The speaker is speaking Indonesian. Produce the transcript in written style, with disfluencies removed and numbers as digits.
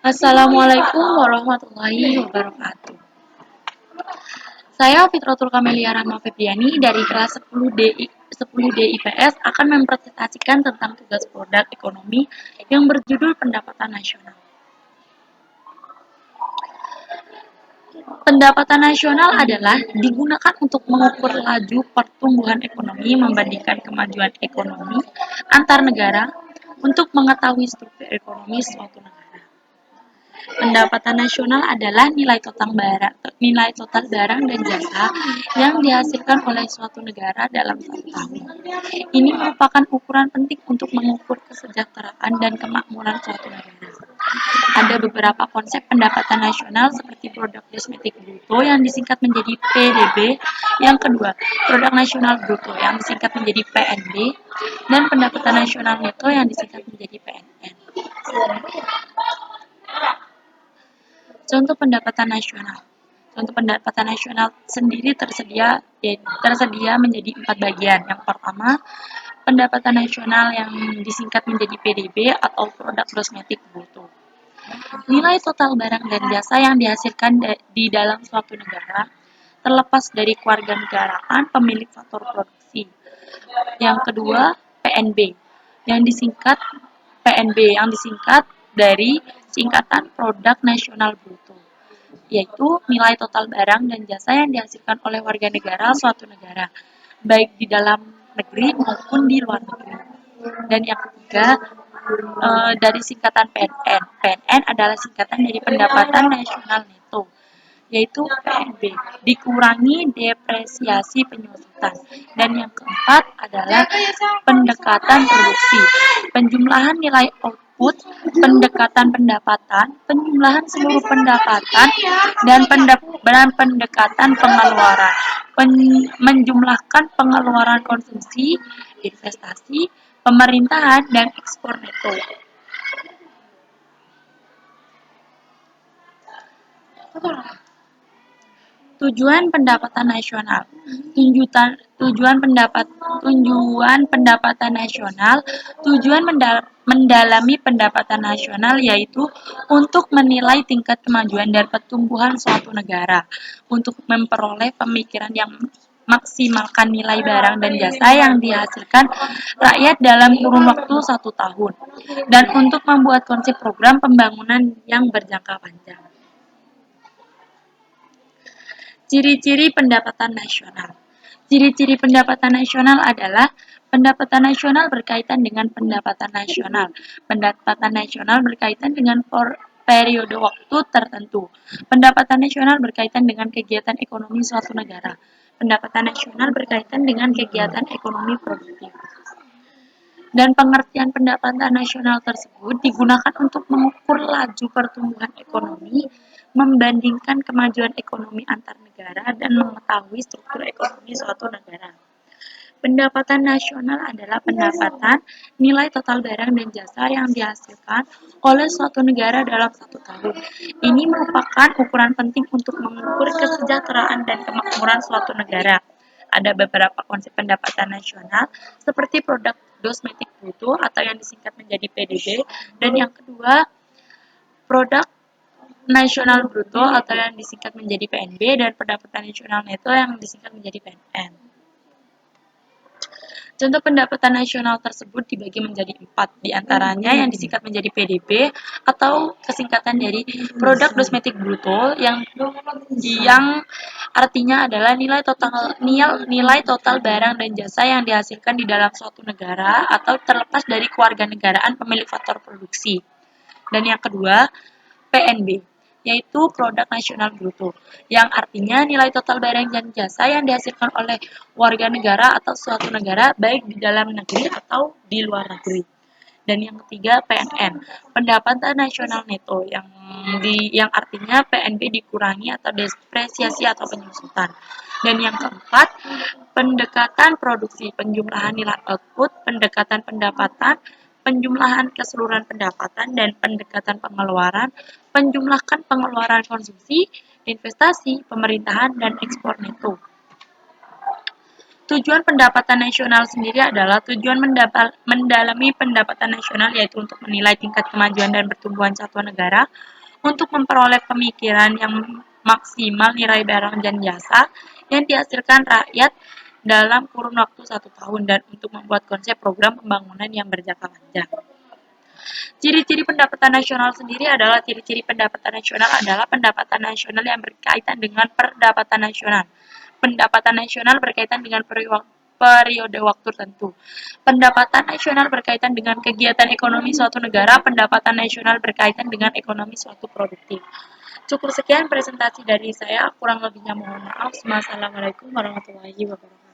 Assalamualaikum warahmatullahi wabarakatuh. Saya Fitratul Kamelia Rahma Febriani dari kelas 10D IPS akan mempresentasikan tentang tugas produk ekonomi yang berjudul pendapatan nasional. Pendapatan nasional adalah digunakan untuk mengukur laju pertumbuhan ekonomi membandingkan kemajuan ekonomi antar negara untuk mengetahui struktur ekonomi suatu negara. Pendapatan nasional adalah nilai total barang dan jasa yang dihasilkan oleh suatu negara dalam satu tahun. Ini merupakan ukuran penting untuk mengukur kesejahteraan dan kemakmuran suatu negara. Ada beberapa konsep pendapatan nasional seperti produk domestik bruto yang disingkat menjadi PDB, yang kedua, produk nasional bruto yang disingkat menjadi PNB, dan pendapatan nasional neto yang disingkat menjadi PNN. Contoh pendapatan nasional. Contoh pendapatan nasional sendiri tersedia menjadi 4 bagian. Yang pertama, pendapatan nasional yang disingkat menjadi PDB atau produk domestik bruto. Nilai total barang dan jasa yang dihasilkan di dalam suatu negara terlepas dari kewarganegaraan pemilik faktor produksi. Yang kedua, yang disingkat dari singkatan produk nasional bruto, yaitu nilai total barang dan jasa yang dihasilkan oleh warga negara suatu negara, baik di dalam negeri maupun di luar negeri. Dan yang ketiga, dari singkatan PNN. PNN adalah singkatan dari pendapatan nasional neto, yaitu PNB, dikurangi depresiasi penyusutan. Dan yang keempat adalah pendekatan produksi, penjumlahan nilai output, pendekatan pendapatan, penjumlahan seluruh pendapatan, dan pendekatan pengeluaran, menjumlahkan pengeluaran konsumsi, investasi, pemerintahan, dan ekspor neto. Tujuan pendapatan nasional. Tujuan mendalami pendapatan nasional yaitu untuk menilai tingkat kemajuan dan pertumbuhan suatu negara, untuk memperoleh pemikiran yang maksimalkan nilai barang dan jasa yang dihasilkan rakyat dalam kurun waktu 1 tahun, dan untuk membuat konsep program pembangunan yang berjangka panjang. Ciri-ciri pendapatan nasional. Ciri-ciri pendapatan nasional adalah pendapatan nasional berkaitan dengan pendapatan nasional. Pendapatan nasional berkaitan dengan periode waktu tertentu. Pendapatan nasional berkaitan dengan kegiatan ekonomi suatu negara. Pendapatan nasional berkaitan dengan kegiatan ekonomi produktif. Dan pengertian pendapatan nasional tersebut digunakan untuk mengukur laju pertumbuhan ekonomi, membandingkan kemajuan ekonomi antar negara, dan mengetahui struktur ekonomi suatu negara. Pendapatan nasional adalah pendapatan nilai total barang dan jasa yang dihasilkan oleh suatu negara dalam 1 tahun. Ini merupakan ukuran penting untuk mengukur kesejahteraan dan kemakmuran suatu negara. Ada beberapa konsep pendapatan nasional seperti produk domestik bruto atau yang disingkat menjadi PDB, dan yang kedua, produk nasional bruto atau yang disingkat menjadi PNB, dan pendapatan nasional neto yang disingkat menjadi PNN. Contoh pendapatan nasional tersebut dibagi menjadi 4, diantaranya yang disingkat menjadi PDB atau kesingkatan dari produk domestik bruto yang artinya adalah nilai total barang dan jasa yang dihasilkan di dalam suatu negara atau terlepas dari kewarganegaraan pemilik faktor produksi. Dan yang kedua, PNB, yaitu produk nasional bruto, yang artinya nilai total barang dan jasa yang dihasilkan oleh warga negara atau suatu negara baik di dalam negeri atau di luar negeri. Dan yang ketiga, PNN, pendapatan nasional neto, yang artinya PNB dikurangi atau depresiasi atau penyusutan. Dan yang keempat, pendekatan produksi, penjumlahan nilai output, pendekatan pendapatan, penjumlahan keseluruhan pendapatan, dan pendekatan pengeluaran, penjumlahkan pengeluaran konsumsi, investasi, pemerintahan, dan ekspor neto. Tujuan pendapatan nasional sendiri adalah tujuan mendalami pendapatan nasional, yaitu untuk menilai tingkat kemajuan dan pertumbuhan satuan negara, untuk memperoleh pemikiran yang maksimal nilai barang dan jasa yang dihasilkan rakyat dalam kurun waktu 1 tahun dan untuk membuat konsep program pembangunan yang berjangka panjang. Ciri-ciri pendapatan nasional sendiri adalah ciri-ciri pendapatan nasional adalah pendapatan nasional yang berkaitan dengan pendapatan nasional. Pendapatan nasional berkaitan dengan periode waktu tertentu. Pendapatan nasional berkaitan dengan kegiatan ekonomi suatu negara. Pendapatan nasional berkaitan dengan ekonomi suatu produktif. Cukup sekian presentasi dari saya, kurang lebihnya mohon maaf. Wassalamualaikum warahmatullahi wabarakatuh.